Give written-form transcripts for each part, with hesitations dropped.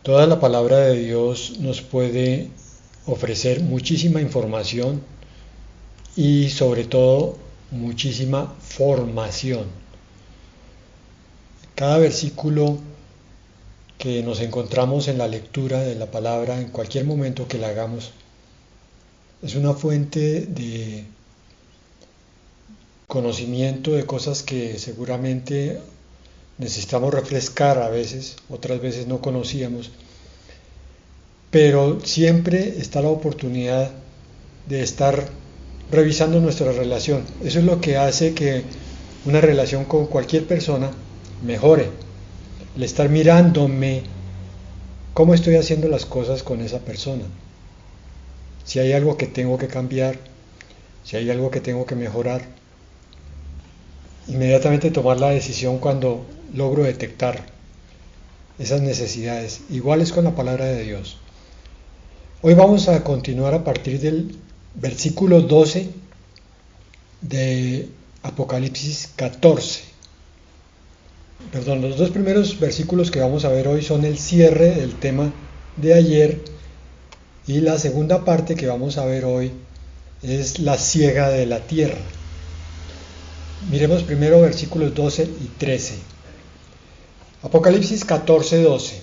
Toda la palabra de Dios nos puede ofrecer muchísima información y sobre todo muchísima formación. Cada versículo que nos encontramos en la lectura de la palabra, en cualquier momento que la hagamos, es una fuente de conocimiento de cosas que seguramente necesitamos refrescar a veces, otras veces no conocíamos, pero siempre está la oportunidad de estar revisando nuestra relación. Eso es lo que hace que una relación con cualquier persona mejore. El estar mirándome cómo estoy haciendo las cosas con esa persona. Si hay algo que tengo que cambiar, si hay algo que tengo que mejorar, inmediatamente tomar la decisión cuando logro detectar esas necesidades. Igual es con la palabra de Dios. Hoy vamos a continuar a partir del versículo 12 de Apocalipsis 14. Los dos primeros versículos que vamos a ver hoy son el cierre del tema de ayer, y la segunda parte que vamos a ver hoy es la siega de la tierra. Miremos primero versículos 12 y 13. Apocalipsis 14, 12.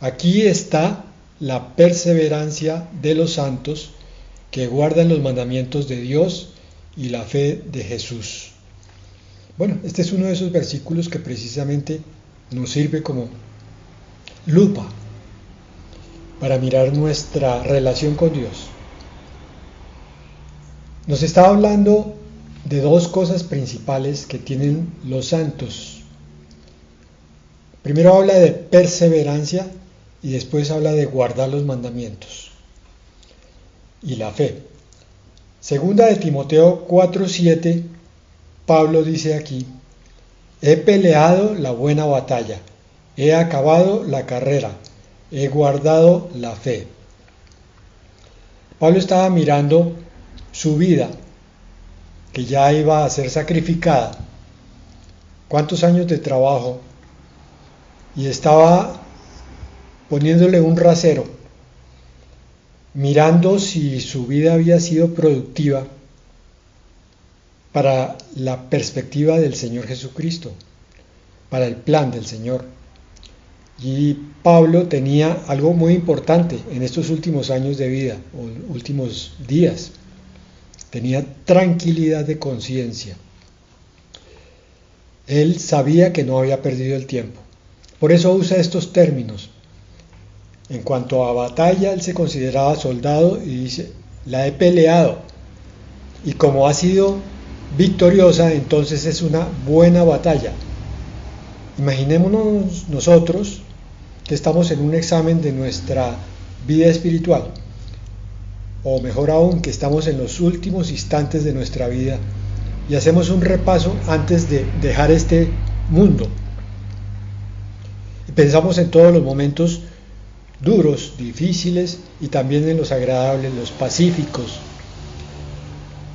Aquí está la perseverancia de los santos que guardan los mandamientos de Dios y la fe de Jesús. Bueno, este es uno de esos versículos que precisamente nos sirve como lupa para mirar nuestra relación con Dios. Nos está hablando de dos cosas principales que tienen los santos. Primero habla de perseverancia y después habla de guardar los mandamientos y la fe. Segunda de Timoteo 4:7, Pablo dice aquí: he peleado la buena batalla, he acabado la carrera, he guardado la fe. Pablo estaba mirando su vida, que ya iba a ser sacrificada, cuántos años de trabajo, y estaba poniéndole un rasero, mirando si su vida había sido productiva para la perspectiva del Señor Jesucristo, para el plan del Señor. Y Pablo tenía algo muy importante en estos últimos años de vida, o últimos días. Tenía tranquilidad de conciencia. Él sabía que no había perdido el tiempo. Por eso usa estos términos. En cuanto a batalla, él se consideraba soldado y dice: la he peleado. Y como ha sido victoriosa, entonces es una buena batalla. Imaginémonos nosotros que estamos en un examen de nuestra vida espiritual, o mejor aún, que estamos en los últimos instantes de nuestra vida y hacemos un repaso antes de dejar este mundo. Y pensamos en todos los momentos duros, difíciles, y también en los agradables, los pacíficos.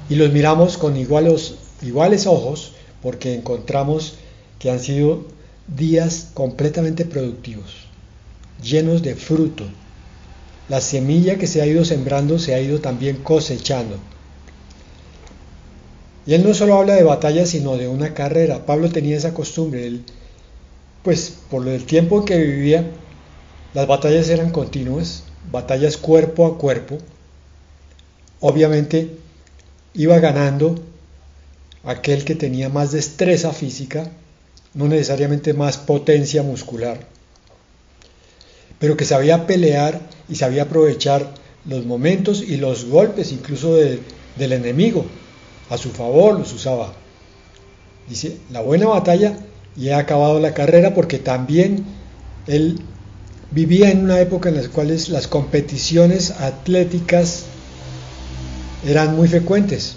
Y los miramos con iguales ojos, porque encontramos que han sido días completamente productivos, llenos de fruto. La semilla que se ha ido sembrando se ha ido también cosechando. Y él no solo habla de batalla, sino de una carrera. Pablo tenía esa costumbre. Él, pues por el tiempo en que vivía, las batallas eran continuas, batallas cuerpo a cuerpo. Obviamente iba ganando aquel que tenía más destreza física, no necesariamente más potencia muscular, pero que sabía pelear y sabía aprovechar los momentos y los golpes incluso del enemigo a su favor, los usaba. Dice: la buena batalla, y he acabado la carrera, porque también él vivía en una época en la cual las competiciones atléticas eran muy frecuentes.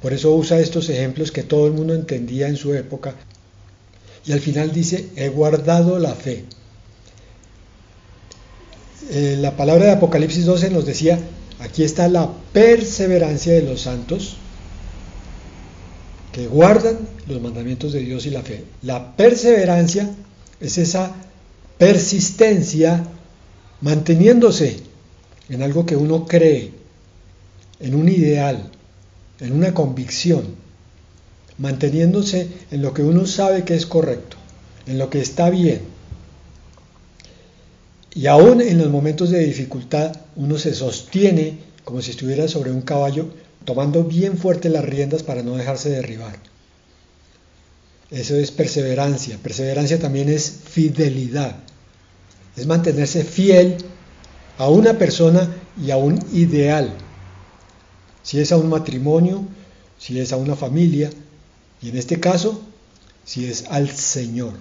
Por eso usa estos ejemplos que todo el mundo entendía en su época. Y al final dice: he guardado la fe. La palabra de Apocalipsis 12 nos decía: aquí está la perseverancia de los santos que guardan los mandamientos de Dios y la fe. La perseverancia es esa persistencia, manteniéndose en algo que uno cree, en un ideal, en una convicción, manteniéndose en lo que uno sabe que es correcto, en lo que está bien. Y aún en los momentos de dificultad uno se sostiene como si estuviera sobre un caballo, tomando bien fuerte las riendas para no dejarse derribar. Eso es perseverancia. Perseverancia también es fidelidad. Es mantenerse fiel a una persona y a un ideal. Si es a un matrimonio, si es a una familia, y en este caso, si es al Señor.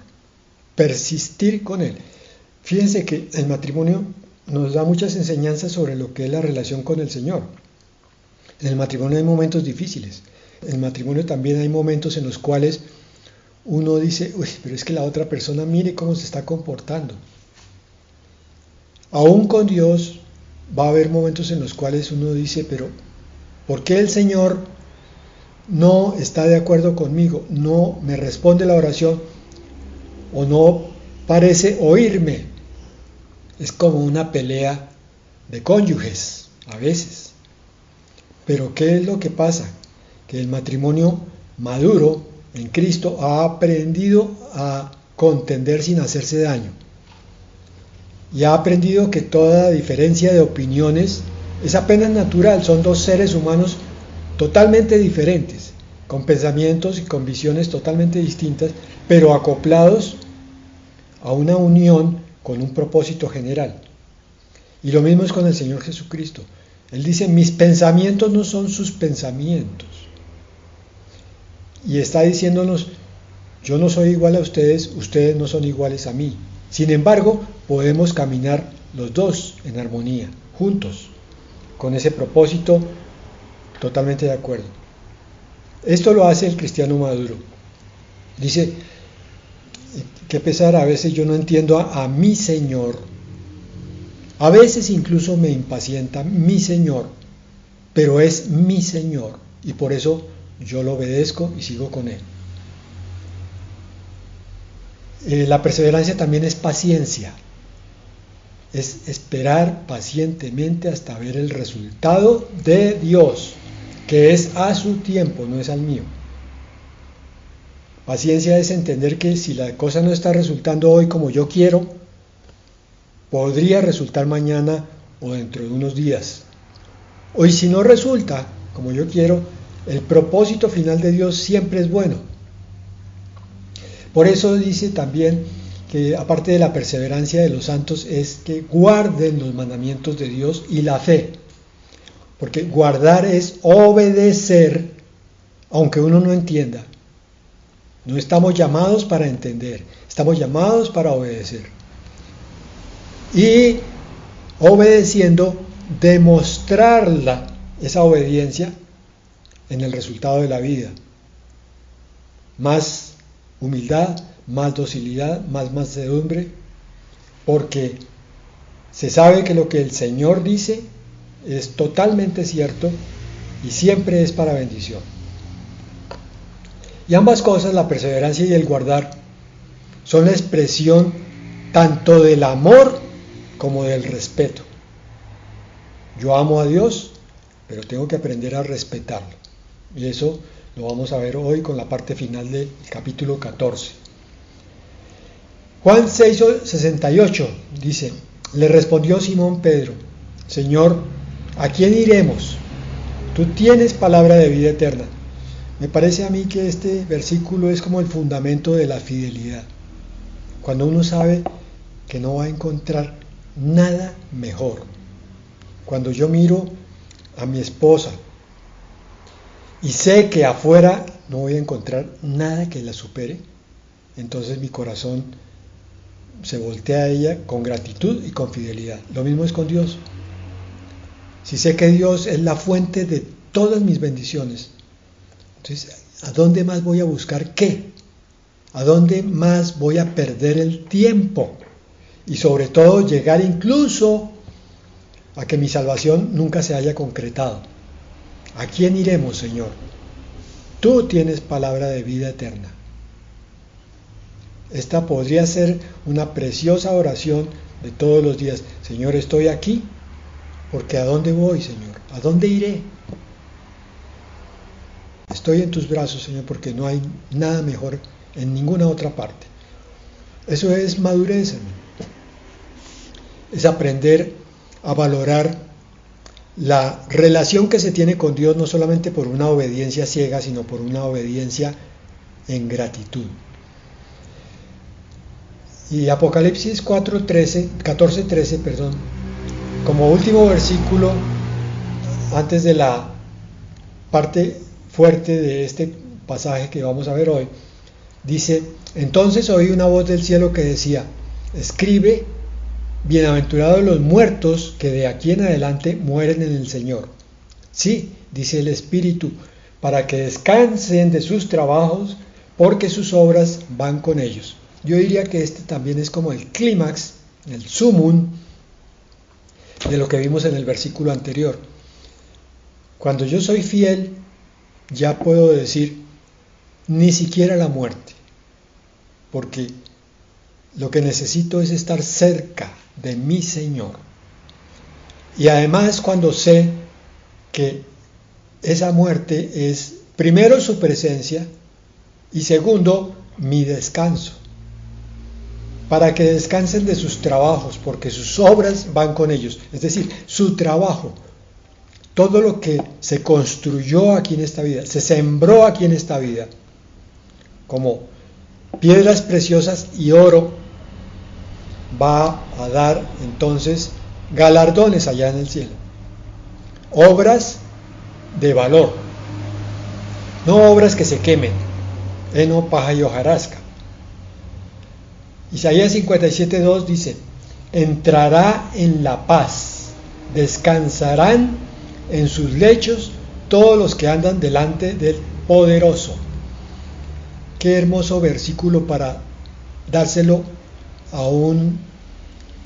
Persistir con Él. Fíjense que el matrimonio nos da muchas enseñanzas sobre lo que es la relación con el Señor. En el matrimonio hay momentos difíciles. En el matrimonio también hay momentos en los cuales uno dice, uy, pero es que la otra persona mire cómo se está comportando. Aún con Dios va a haber momentos en los cuales uno dice, pero ¿por qué el Señor no está de acuerdo conmigo? No me responde la oración o no parece oírme. Es como una pelea de cónyuges a veces. Pero ¿qué es lo que pasa? Que el matrimonio maduro en Cristo ha aprendido a contender sin hacerse daño. Y ha aprendido que toda diferencia de opiniones es apenas natural. Son dos seres humanos totalmente diferentes, con pensamientos y con visiones totalmente distintas, pero acoplados a una unión con un propósito general. Y lo mismo es con el Señor Jesucristo. Él dice, mis pensamientos no son sus pensamientos. Y está diciéndonos, yo no soy igual a ustedes, ustedes no son iguales a mí. Sin embargo, podemos caminar los dos en armonía, juntos, con ese propósito, totalmente de acuerdo. Esto lo hace el cristiano maduro. Dice, qué pesar, a veces yo no entiendo a mi Señor. A veces incluso me impacienta mi Señor, pero es mi Señor y por eso yo lo obedezco y sigo con Él. La perseverancia también es paciencia, es esperar pacientemente hasta ver el resultado de Dios, que es a su tiempo, no es al mío. Paciencia es entender que si la cosa no está resultando hoy como yo quiero, podría resultar mañana o dentro de unos días. O y si no resulta como yo quiero, el propósito final de Dios siempre es bueno. Por eso dice también que aparte de la perseverancia de los santos es que guarden los mandamientos de Dios y la fe. Porque guardar es obedecer aunque uno no entienda. No estamos llamados para entender, estamos llamados para obedecer. Y obedeciendo, demostrarla, esa obediencia, en el resultado de la vida. Más humildad, más docilidad, más mansedumbre, porque se sabe que lo que el Señor dice es totalmente cierto y siempre es para bendición. Y ambas cosas, la perseverancia y el guardar, son la expresión tanto del amor como del respeto. Yo amo a Dios, pero tengo que aprender a respetarlo. Y eso lo vamos a ver hoy con la parte final del capítulo 14. Juan 6:68 dice, le respondió Simón Pedro, Señor, ¿a quién iremos? Tú tienes palabra de vida eterna. Me parece a mí que este versículo es como el fundamento de la fidelidad. Cuando uno sabe que no va a encontrar nada mejor. Cuando yo miro a mi esposa y sé que afuera no voy a encontrar nada que la supere, entonces mi corazón se voltea a ella con gratitud y con fidelidad. Lo mismo es con Dios. Si sé que Dios es la fuente de todas mis bendiciones, entonces, ¿a dónde más voy a buscar qué? ¿A dónde más voy a perder el tiempo? Y sobre todo llegar incluso a que mi salvación nunca se haya concretado. ¿A quién iremos, Señor? Tú tienes palabra de vida eterna. Esta podría ser una preciosa oración de todos los días. Señor, estoy aquí, porque ¿a dónde voy, Señor? ¿A dónde iré? Estoy en tus brazos, Señor, porque no hay nada mejor en ninguna otra parte. Eso es madurez, hermano. Es aprender a valorar la relación que se tiene con Dios, no solamente por una obediencia ciega, sino por una obediencia en gratitud. Y Apocalipsis 14:13, como último versículo, antes de la parte fuerte de este pasaje que vamos a ver hoy, dice: entonces oí una voz del cielo que decía: escribe, bienaventurados los muertos que de aquí en adelante mueren en el Señor. Sí, dice el Espíritu, para que descansen de sus trabajos, porque sus obras van con ellos. Yo diría que este también es como el clímax, el sumum de lo que vimos en el versículo anterior. Cuando yo soy fiel, ya puedo decir, ni siquiera la muerte, porque lo que necesito es estar cerca de mi Señor. Y además, cuando sé que esa muerte es, primero, su presencia, y segundo, mi descanso, para que descansen de sus trabajos, porque sus obras van con ellos, es decir, su trabajo, todo lo que se construyó aquí en esta vida, se sembró aquí en esta vida, como piedras preciosas y oro, va a dar entonces galardones allá en el cielo, obras de valor, no obras que se quemen, heno, paja y hojarasca. Isaías 57:2 dice: entrará en la paz, descansarán en sus lechos todos los que andan delante del poderoso. Qué hermoso versículo para dárselo a un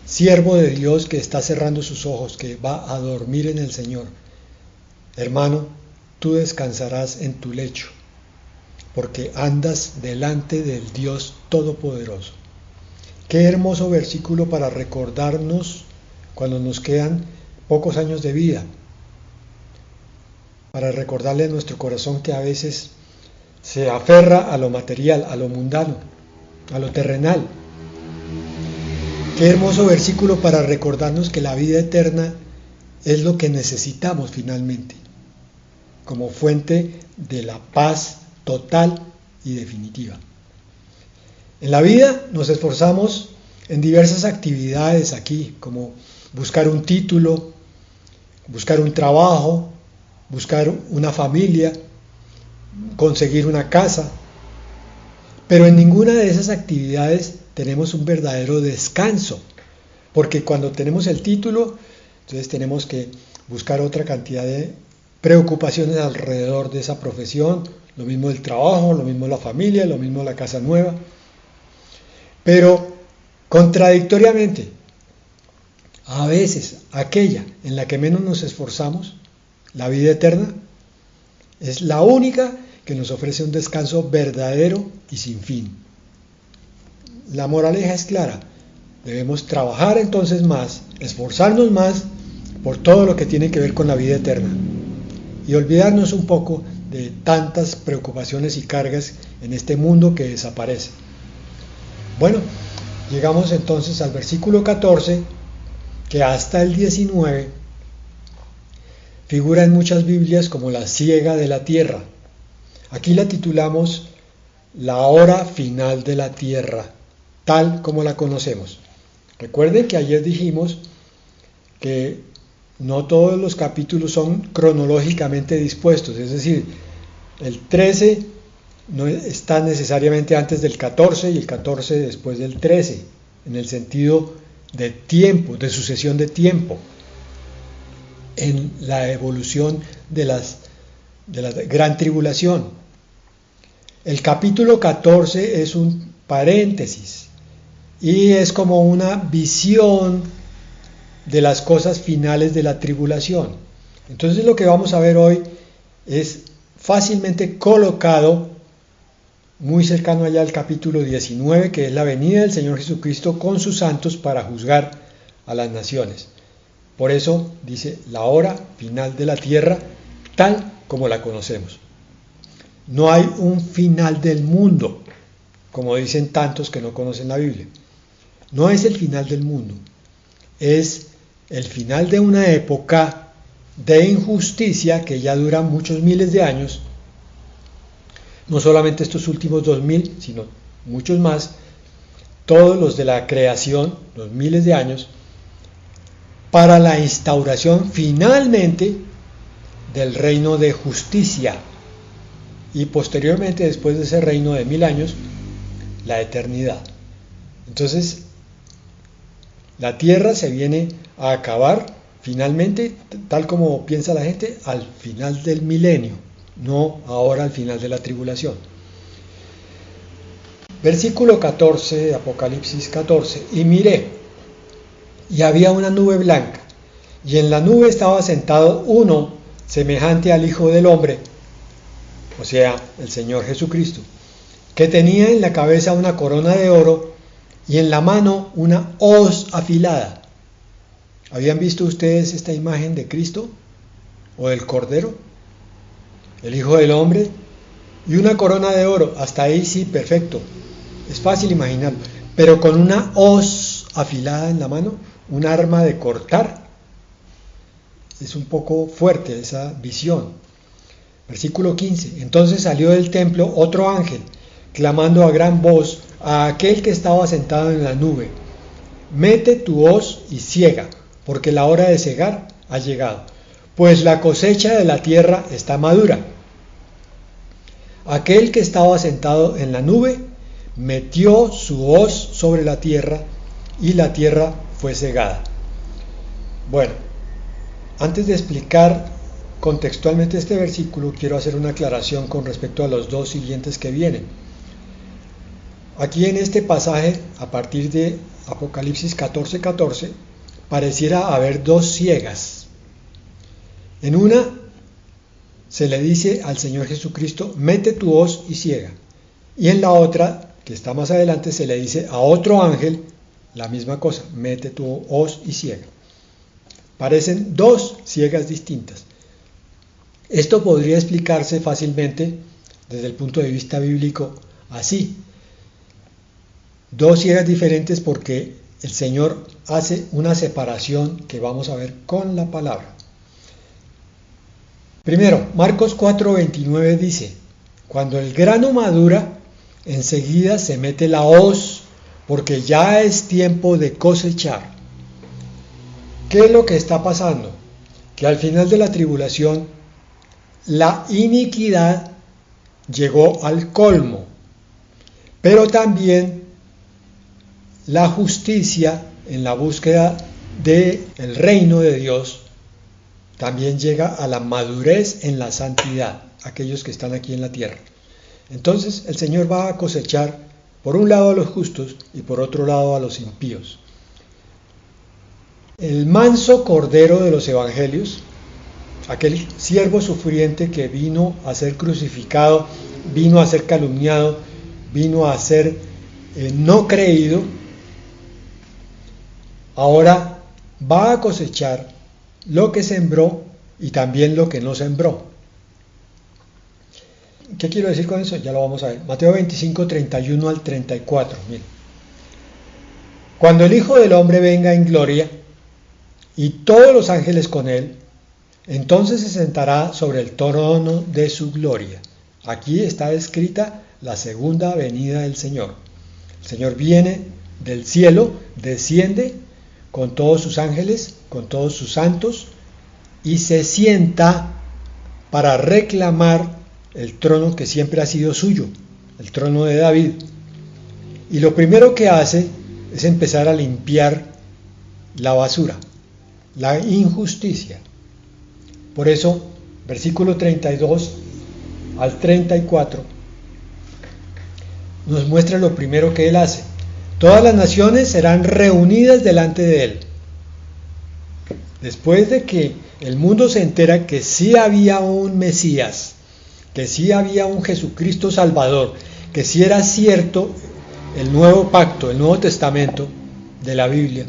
siervo de Dios que está cerrando sus ojos, que va a dormir en el Señor. Hermano, tú descansarás en tu lecho, porque andas delante del Dios Todopoderoso. Qué hermoso versículo para recordarnos cuando nos quedan pocos años de vida, para recordarle a nuestro corazón que a veces se aferra a lo material, a lo mundano, a lo terrenal. Qué hermoso versículo para recordarnos que la vida eterna es lo que necesitamos finalmente, como fuente de la paz total y definitiva. En la vida nos esforzamos en diversas actividades aquí, como buscar un título, buscar un trabajo, buscar una familia, conseguir una casa, pero en ninguna de esas actividades tenemos un verdadero descanso, porque cuando tenemos el título, entonces tenemos que buscar otra cantidad de preocupaciones alrededor de esa profesión, lo mismo el trabajo, lo mismo la familia, lo mismo la casa nueva. Pero contradictoriamente, a veces aquella en la que menos nos esforzamos, la vida eterna, es la única que nos ofrece un descanso verdadero y sin fin. La moraleja es clara: debemos trabajar entonces más, esforzarnos más por todo lo que tiene que ver con la vida eterna y olvidarnos un poco de tantas preocupaciones y cargas en este mundo que desaparece. Bueno, llegamos entonces al versículo 14, que hasta el 19 figura en muchas Biblias como la siega de la tierra. Aquí la titulamos la hora final de la tierra, tal como la conocemos. Recuerden que ayer dijimos que no todos los capítulos son cronológicamente dispuestos, es decir, el 13 no está necesariamente antes del 14 y el 14 después del 13, en el sentido de tiempo, de sucesión de tiempo, en la evolución de la gran tribulación. El capítulo 14 es un paréntesis y es como una visión de las cosas finales de la tribulación. Entonces lo que vamos a ver hoy es fácilmente colocado muy cercano allá al capítulo 19, que es la venida del Señor Jesucristo con sus santos para juzgar a las naciones. Por eso dice la hora final de la tierra tal como la conocemos. No hay un final del mundo, como dicen tantos que no conocen la Biblia. No es el final del mundo, es el final de una época de injusticia que ya dura muchos miles de años, no solamente estos últimos 2000, sino muchos más, todos los de la creación, los miles de años, para la instauración finalmente del reino de justicia y posteriormente, después de ese reino de 1000 años, la eternidad. Entonces, la tierra se viene a acabar finalmente, tal como piensa la gente, al final del milenio, no ahora al final de la tribulación. Versículo 14 de Apocalipsis 14. Y miré, y había una nube blanca, y en la nube estaba sentado uno semejante al Hijo del Hombre, o sea, el Señor Jesucristo, que tenía en la cabeza una corona de oro y en la mano una hoz afilada. ¿Habían visto ustedes esta imagen de Cristo o del Cordero? El Hijo del Hombre y una corona de oro. Hasta ahí sí, perfecto. Es fácil imaginarlo. Pero con una hoz afilada en la mano, un arma de cortar. Es un poco fuerte esa visión. Versículo 15. Entonces salió del templo otro ángel, clamando a gran voz a aquel que estaba sentado en la nube: mete tu hoz y siega, porque la hora de segar ha llegado, pues la cosecha de la tierra está madura. Aquel que estaba sentado en la nube metió su hoz sobre la tierra y la tierra fue segada. Bueno, antes de explicar contextualmente este versículo, quiero hacer una aclaración con respecto a los dos siguientes que vienen. Aquí en este pasaje, a partir de Apocalipsis 14:14, pareciera haber dos ciegas. En una se le dice al Señor Jesucristo: mete tu hoz y ciega. Y en la otra, que está más adelante, se le dice a otro ángel la misma cosa: mete tu hoz y ciega. Parecen dos ciegas distintas. Esto podría explicarse fácilmente desde el punto de vista bíblico así: dos ciegas diferentes porque el Señor hace una separación que vamos a ver con la palabra. Primero, Marcos 4:29 dice: cuando el grano madura, enseguida se mete la hoz, porque ya es tiempo de cosechar. ¿Qué es lo que está pasando? Que al final de la tribulación, la iniquidad llegó al colmo, pero también la justicia en la búsqueda del reino de Dios también llega a la madurez en la santidad, aquellos que están aquí en la tierra. Entonces el Señor va a cosechar por un lado a los justos y por otro lado a los impíos. El manso cordero de los evangelios, aquel siervo sufriente que vino a ser crucificado, vino a ser calumniado, vino a ser no creído, ahora va a cosechar lo que sembró y también lo que no sembró. ¿Qué quiero decir con eso? Ya lo vamos a ver. Mateo 25, 31 al 34. Miren. Cuando el Hijo del Hombre venga en gloria y todos los ángeles con él, entonces se sentará sobre el trono de su gloria. Aquí está escrita la segunda venida del Señor. El Señor viene del cielo, desciende con todos sus ángeles, con todos sus santos, y se sienta para reclamar el trono que siempre ha sido suyo, el trono de David. Y lo primero que hace es empezar a limpiar la basura, la injusticia. Por eso, versículo 32 al 34 nos muestra lo primero que él hace. Todas las naciones serán reunidas delante de él. Después de que el mundo se entera que sí había un Mesías, que sí había un Jesucristo Salvador, que si era cierto el nuevo pacto, el Nuevo Testamento de la Biblia,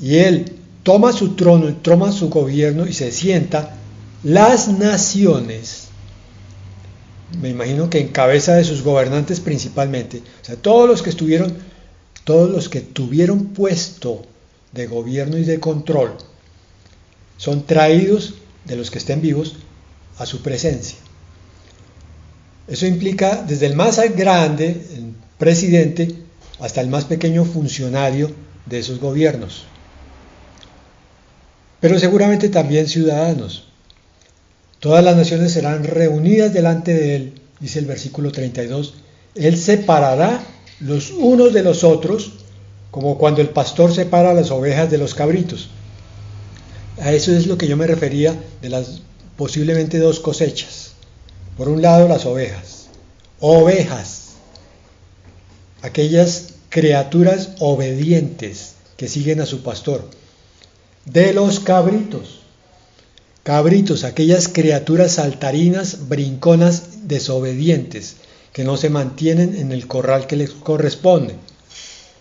y él toma su trono, toma su gobierno y se sienta, las naciones, me imagino que en cabeza de sus gobernantes principalmente, o sea, todos los que tuvieron puesto de gobierno y de control, son traídos, de los que estén vivos, a su presencia. Eso implica desde el más grande, el presidente, hasta el más pequeño funcionario de esos gobiernos. Pero seguramente también ciudadanos. Todas las naciones serán reunidas delante de él, dice el versículo 32. Él separará los unos de los otros, como cuando el pastor separa las ovejas de los cabritos. A eso es lo que yo me refería de las posiblemente dos cosechas. Por un lado, las ovejas, aquellas criaturas obedientes que siguen a su pastor. De los cabritos, aquellas criaturas saltarinas, brinconas, desobedientes, que no se mantienen en el corral que les corresponde,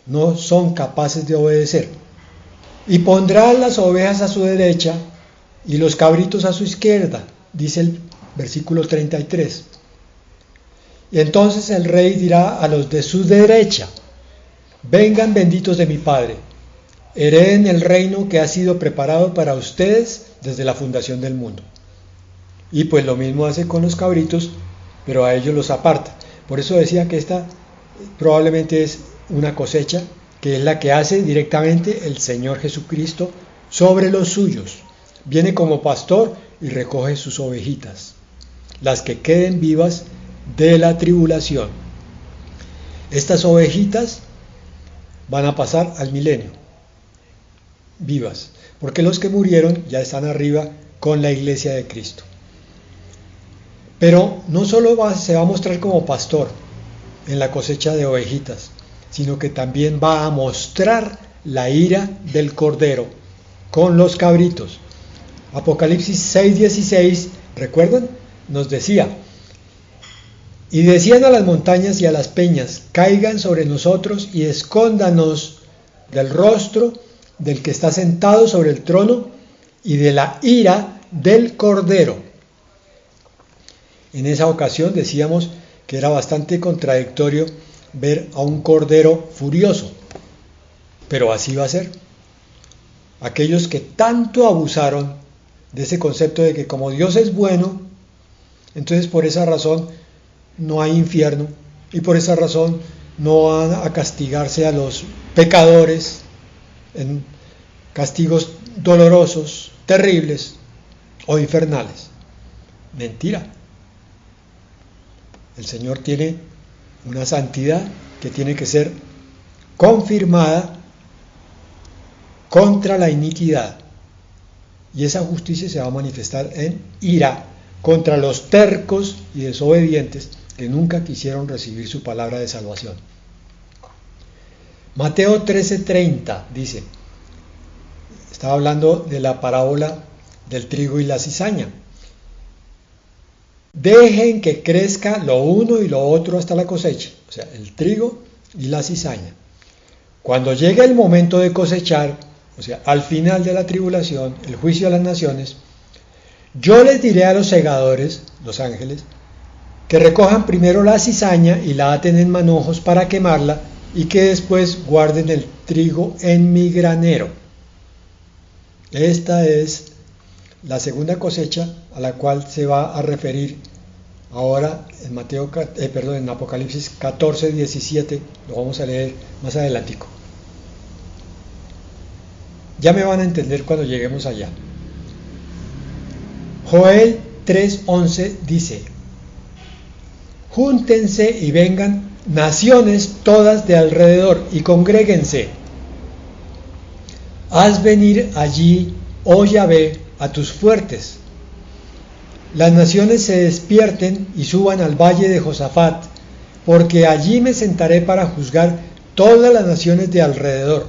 no son capaces de obedecer. Y pondrá las ovejas a su derecha y los cabritos a su izquierda, dice el versículo 33. Y entonces el rey dirá a los de su derecha: vengan benditos de mi Padre, hereden el reino que ha sido preparado para ustedes desde la fundación del mundo. Y pues lo mismo hace con los cabritos, pero a ellos los aparta. Por eso decía que esta probablemente es una cosecha que es la que hace directamente el Señor Jesucristo sobre los suyos. Viene como pastor y recoge sus ovejitas, las que queden vivas de la tribulación. Estas ovejitas van a pasar al milenio, vivas, porque los que murieron ya están arriba con la iglesia de Cristo. Pero no solo se va a mostrar como pastor en la cosecha de ovejitas, sino que también va a mostrar la ira del Cordero con los cabritos. Apocalipsis 6:16, ¿recuerdan? Nos decía: y decían a las montañas y a las peñas, caigan sobre nosotros y escóndanos del rostro del que está sentado sobre el trono y de la ira del Cordero. En esa ocasión decíamos que era bastante contradictorio ver a un Cordero furioso, pero así va a ser. Aquellos que tanto abusaron de ese concepto de que como Dios es bueno, entonces por esa razón no hay infierno, y por esa razón no van a castigarse a los pecadores en castigos dolorosos, terribles o infernales. Mentira. El Señor tiene una santidad que tiene que ser confirmada contra la iniquidad, y esa justicia se va a manifestar en ira contra los tercos y desobedientes que nunca quisieron recibir su palabra de salvación. Mateo 13:30 dice, estaba hablando de la parábola del trigo y la cizaña: dejen que crezca lo uno y lo otro hasta la cosecha, o sea, el trigo y la cizaña. Cuando llegue el momento de cosechar, o sea, al final de la tribulación, el juicio a las naciones, yo les diré a los segadores, los ángeles, que recojan primero la cizaña y la aten en manojos para quemarla, y que después guarden el trigo en mi granero. Esta es la segunda cosecha a la cual se va a referir ahora en Apocalipsis 14:17, lo vamos a leer más adelantico. Ya me van a entender cuando lleguemos allá. Joel 3:11 dice: júntense y vengan naciones todas de alrededor y congréguense. Haz venir allí, oh Yahvé, a tus fuertes. Las naciones se despierten y suban al valle de Josafat, porque allí me sentaré para juzgar todas las naciones de alrededor.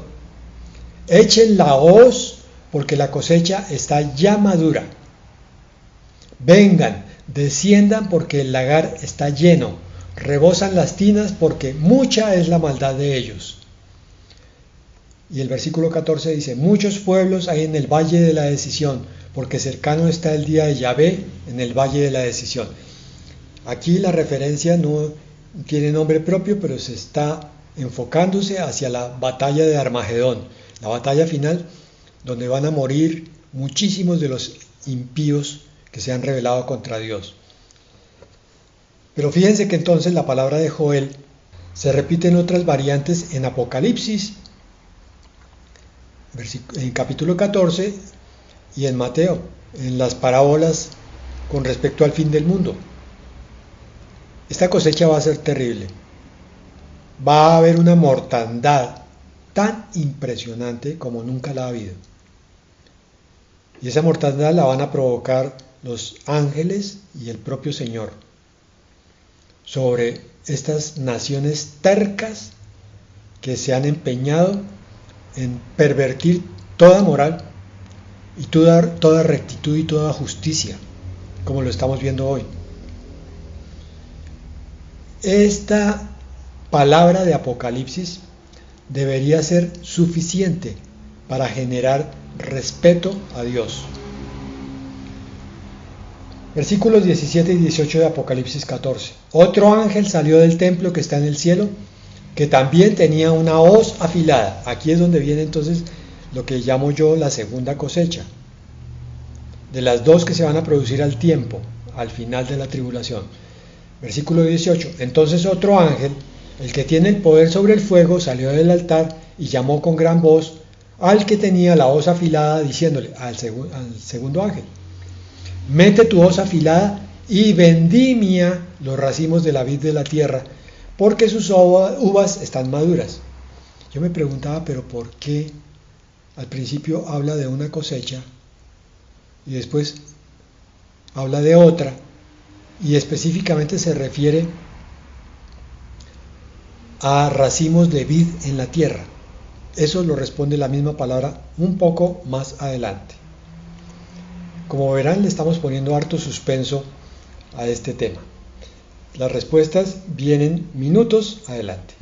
Echen la hoz, porque la cosecha está ya madura. Vengan, desciendan, porque el lagar está lleno. rebosan las tinas porque mucha es la maldad de ellos. Y el versículo 14 dice, muchos pueblos hay en el valle de la decisión, porque cercano está el día de Yahvé en el valle de la decisión. Aquí la referencia no tiene nombre propio, pero se está enfocándose hacia la batalla de Armagedón, la batalla final donde van a morir muchísimos de los impíos que se han rebelado contra Dios. Pero fíjense que entonces la palabra de Joel se repite en otras variantes en Apocalipsis, en capítulo 14 y en Mateo, en las parábolas con respecto al fin del mundo. Esta cosecha va a ser terrible. Va a haber una mortandad tan impresionante como nunca la ha habido. Y esa mortandad la van a provocar los ángeles y el propio Señor sobre estas naciones tercas que se han empeñado en pervertir toda moral y toda rectitud y toda justicia, como lo estamos viendo hoy. Esta palabra de Apocalipsis debería ser suficiente para generar respeto a Dios. Versículos 17 y 18 de Apocalipsis 14. Otro ángel salió del templo que está en el cielo, que también tenía una hoz afilada. Aquí es donde viene entonces lo que llamo yo la segunda cosecha, de las dos que se van a producir al tiempo, al final de la tribulación. Versículo 18. Entonces otro ángel, el que tiene el poder sobre el fuego, salió del altar y llamó con gran voz al que tenía la hoz afilada, diciéndole al segundo ángel: mete tu hoz afilada y vendimia los racimos de la vid de la tierra, porque sus uvas están maduras. Yo me preguntaba, pero ¿por qué al principio habla de una cosecha y después habla de otra, y específicamente se refiere a racimos de vid en la tierra? Eso lo responde la misma palabra un poco más adelante. Como verán, le estamos poniendo harto suspenso a este tema. Las respuestas vienen minutos adelante.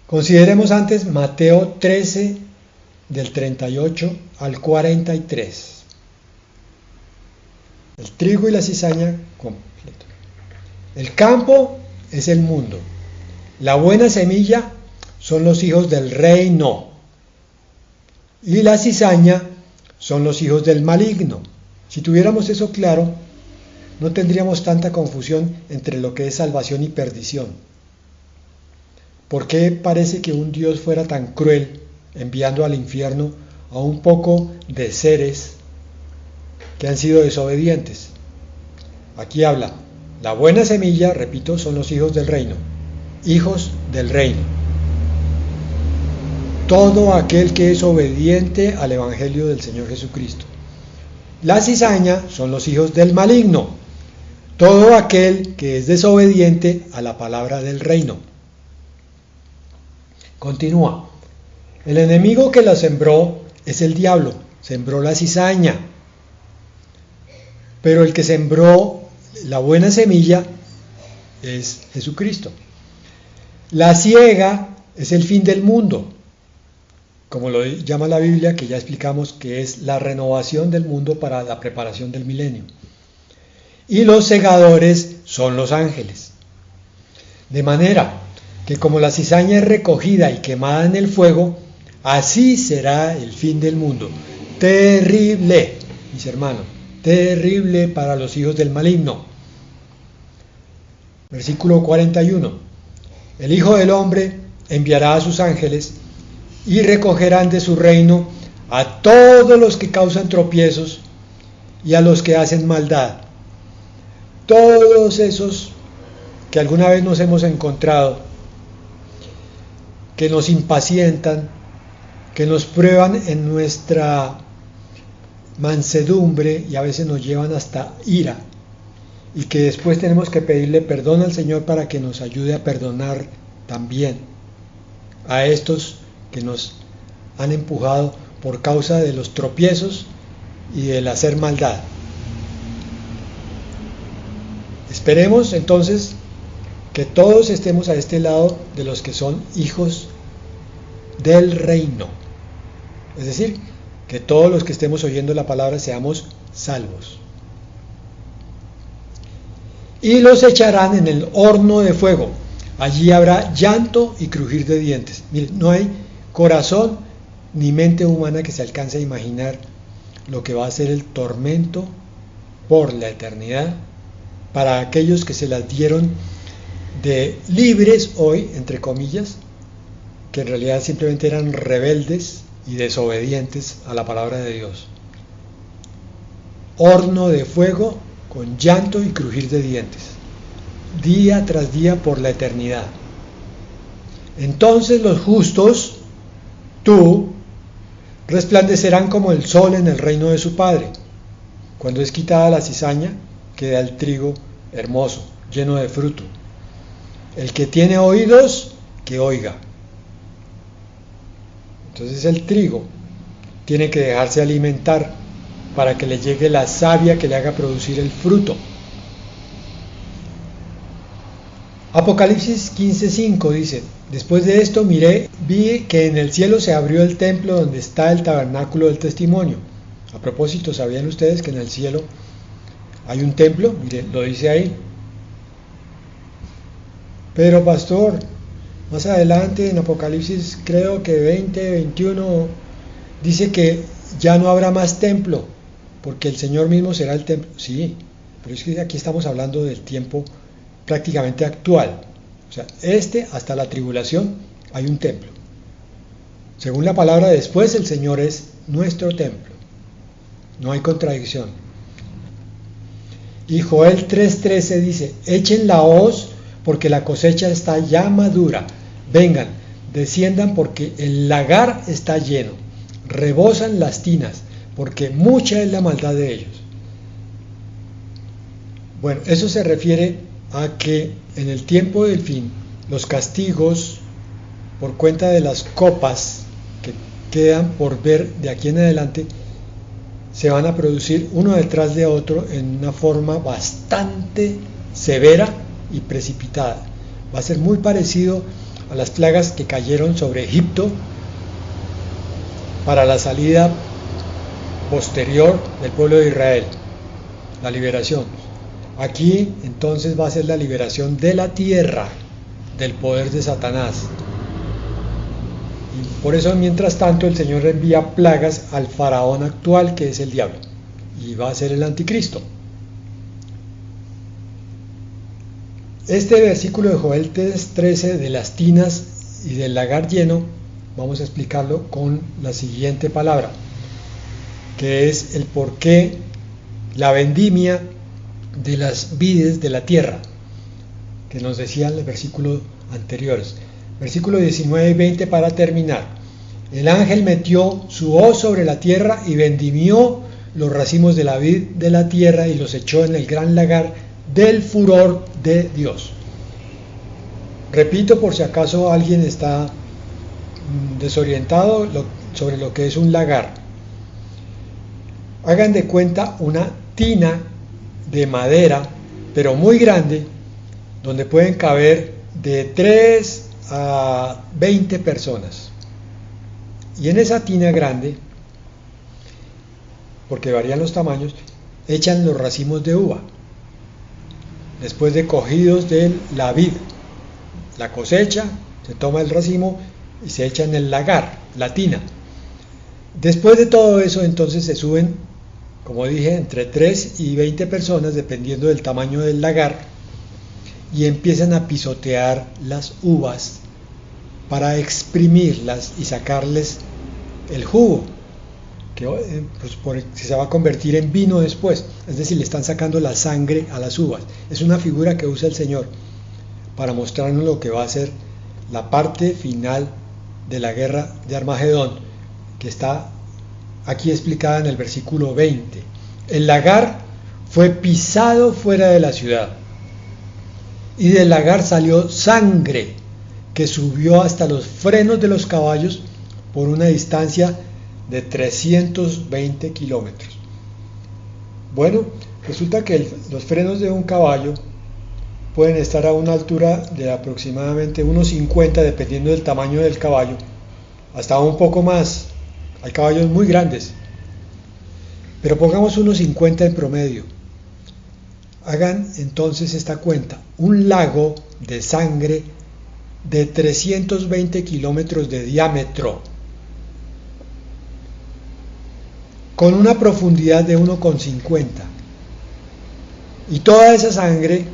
Consideremos antes Mateo 13, del 38 al 43. El trigo y la cizaña completo. El campo es el mundo. La buena semilla son los hijos del reino. Y la cizaña son los hijos del maligno. Si tuviéramos eso claro, no tendríamos tanta confusión entre lo que es salvación y perdición. ¿Por qué parece que un Dios fuera tan cruel enviando al infierno a un poco de seres que han sido desobedientes? Aquí habla, la buena semilla, repito, son los hijos del reino. Hijos del reino. Todo aquel que es obediente al Evangelio del Señor Jesucristo. La cizaña son los hijos del maligno. Todo aquel que es desobediente a la palabra del reino. Continúa. El enemigo que la sembró es el diablo. Sembró la cizaña. Pero el que sembró la buena semilla es Jesucristo. La siega es el fin del mundo, como lo llama la Biblia, que ya explicamos que es la renovación del mundo para la preparación del milenio. Y los segadores son los ángeles. De manera que como la cizaña es recogida y quemada en el fuego, así será el fin del mundo. Terrible, mis hermanos, terrible para los hijos del maligno. Versículo 41. El Hijo del Hombre enviará a sus ángeles y recogerán de su reino a todos los que causan tropiezos y a los que hacen maldad. Todos esos que alguna vez nos hemos encontrado, que nos impacientan, que nos prueban en nuestra mansedumbre y a veces nos llevan hasta ira, y que después tenemos que pedirle perdón al Señor para que nos ayude a perdonar también a estos que nos han empujado por causa de los tropiezos y del hacer maldad. Esperemos entonces que todos estemos a este lado de los que son hijos del reino. Es decir, que todos los que estemos oyendo la palabra seamos salvos. Y los echarán en el horno de fuego. Allí habrá llanto y crujir de dientes. Miren, no hay corazón ni mente humana que se alcance a imaginar lo que va a ser el tormento por la eternidad para aquellos que se las dieron de libres hoy, entre comillas, que en realidad simplemente eran rebeldes y desobedientes a la palabra de Dios. Horno de fuego con llanto y crujir de dientes, día tras día por la eternidad. Entonces los justos, tú, resplandecerán como el sol en el reino de su Padre. Cuando es quitada la cizaña, queda el trigo hermoso, lleno de fruto. El que tiene oídos, que oiga. Entonces el trigo tiene que dejarse alimentar para que le llegue la savia que le haga producir el fruto. Apocalipsis 15:5 dice: después de esto vi que en el cielo se abrió el templo donde está el tabernáculo del testimonio. A propósito, ¿sabían ustedes que en el cielo hay un templo? Miren, lo dice ahí. Pero pastor, más adelante en Apocalipsis creo que 20, 21 dice que ya no habrá más templo, porque el Señor mismo será el templo. Sí, pero es que aquí estamos hablando del tiempo prácticamente actual. O sea, hasta la tribulación hay un templo. Según la palabra, después el Señor es nuestro templo. No hay contradicción. Y Joel 3:13 dice: echen la hoz porque la cosecha está ya madura. Vengan, desciendan porque el lagar está lleno. Rebosan las tinas porque mucha es la maldad de ellos. Bueno, eso se refiere a que en el tiempo del fin los castigos por cuenta de las copas que quedan por ver de aquí en adelante se van a producir uno detrás de otro en una forma bastante severa y precipitada. Va a ser muy parecido a las plagas que cayeron sobre Egipto para la salida posterior del pueblo de Israel, la liberación. Aquí entonces va a ser la liberación de la tierra del poder de Satanás. Y por eso, mientras tanto, el Señor envía plagas al faraón actual, que es el diablo, y va a ser el anticristo. Este versículo de Joel 3:13 de las tinas y del lagar lleno, vamos a explicarlo con la siguiente palabra, que es el porqué, la vendimia de las vides de la tierra, que nos decían los versículos anteriores. Versículo 19 y 20 para terminar. El ángel metió su hoz sobre la tierra y vendimió los racimos de la vid de la tierra y los echó en el gran lagar del furor de Dios. Repito por si acaso alguien está desorientado sobre lo que es un lagar. Hagan de cuenta una tina de madera, pero muy grande, donde pueden caber de 3 a 20 personas. Y en esa tina grande, porque varían los tamaños, echan los racimos de uva, después de cogidos de la vid. La cosecha, se toma el racimo y se echa en el lagar, la tina. Después de todo eso, entonces se suben, como dije, entre 3 y 20 personas, dependiendo del tamaño del lagar, y empiezan a pisotear las uvas para exprimirlas y sacarles el jugo, que se va a convertir en vino después. Es decir, le están sacando la sangre a las uvas. Es una figura que usa el Señor para mostrarnos lo que va a ser la parte final de la guerra de Armagedón, que está aquí explicada en el versículo 20. El lagar fue pisado fuera de la ciudad, y del lagar salió sangre que subió hasta los frenos de los caballos por una distancia de 320 kilómetros. Bueno, resulta que los frenos de un caballo pueden estar a una altura de aproximadamente unos 50, dependiendo del tamaño del caballo, hasta un poco más. Hay caballos muy grandes, pero pongamos unos 50 en promedio. Hagan entonces esta cuenta: un lago de sangre de 320 kilómetros de diámetro, con una profundidad de 1,50. Y toda esa sangre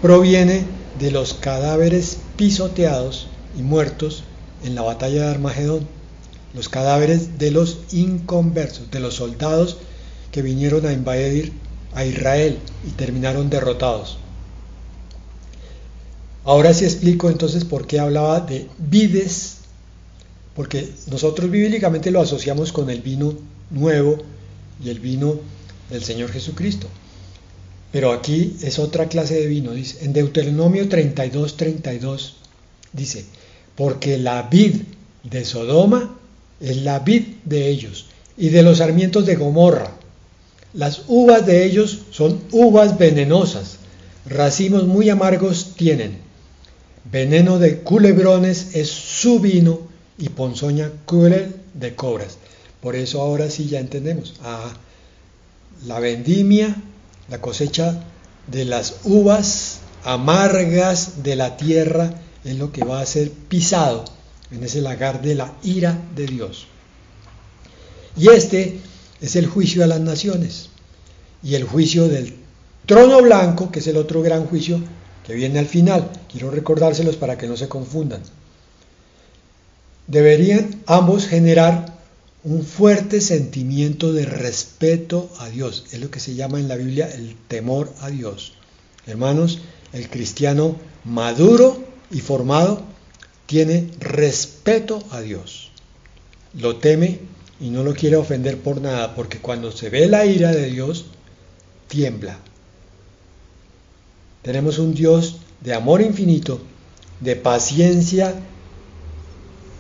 proviene de los cadáveres pisoteados y muertos en la batalla de Armagedón, los cadáveres de los inconversos, de los soldados que vinieron a invadir a Israel y terminaron derrotados. Ahora sí explico entonces por qué hablaba de vides, porque nosotros bíblicamente lo asociamos con el vino nuevo y el vino del Señor Jesucristo. Pero aquí es otra clase de vino. Dice, en Deuteronomio 32:32 dice: porque la vid de Sodoma es la vid de ellos, y de los sarmientos de Gomorra. Las uvas de ellos son uvas venenosas, racimos muy amargos tienen. Veneno de culebrones es su vino, y ponzoña cruel de cobras. Por eso ahora sí ya entendemos. La vendimia, la cosecha de las uvas amargas de la tierra, es lo que va a ser pisado en ese lagar de la ira de Dios. Y este es el juicio a las naciones y el juicio del trono blanco, que es el otro gran juicio que viene al final. Quiero recordárselos para que no se confundan. Deberían ambos generar un fuerte sentimiento de respeto a Dios. Es lo que se llama en la Biblia el temor a Dios. Hermanos, el cristiano maduro y formado tiene respeto a Dios. Lo teme y no lo quiere ofender por nada, porque cuando se ve la ira de Dios, tiembla. Tenemos un Dios de amor infinito, de paciencia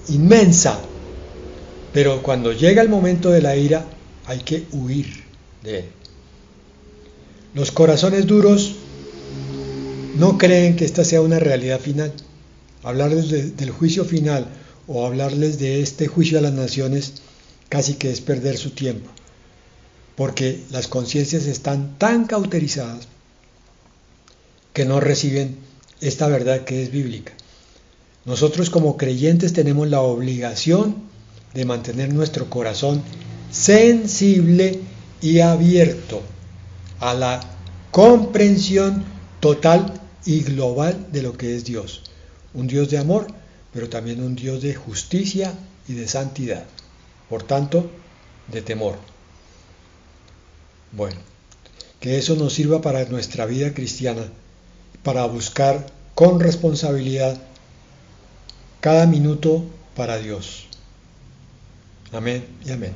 inmensa, pero cuando llega el momento de la ira, hay que huir de él. Los corazones duros no creen que esta sea una realidad final. Hablarles del juicio final o hablarles de este juicio a las naciones casi que es perder su tiempo, porque las conciencias están tan cauterizadas que no reciben esta verdad que es bíblica. Nosotros como creyentes tenemos la obligación de mantener nuestro corazón sensible y abierto a la comprensión total y global de lo que es Dios. Un Dios de amor, pero también un Dios de justicia y de santidad. Por tanto, de temor. Bueno, que eso nos sirva para nuestra vida cristiana, para buscar con responsabilidad cada minuto para Dios. Amén y amén.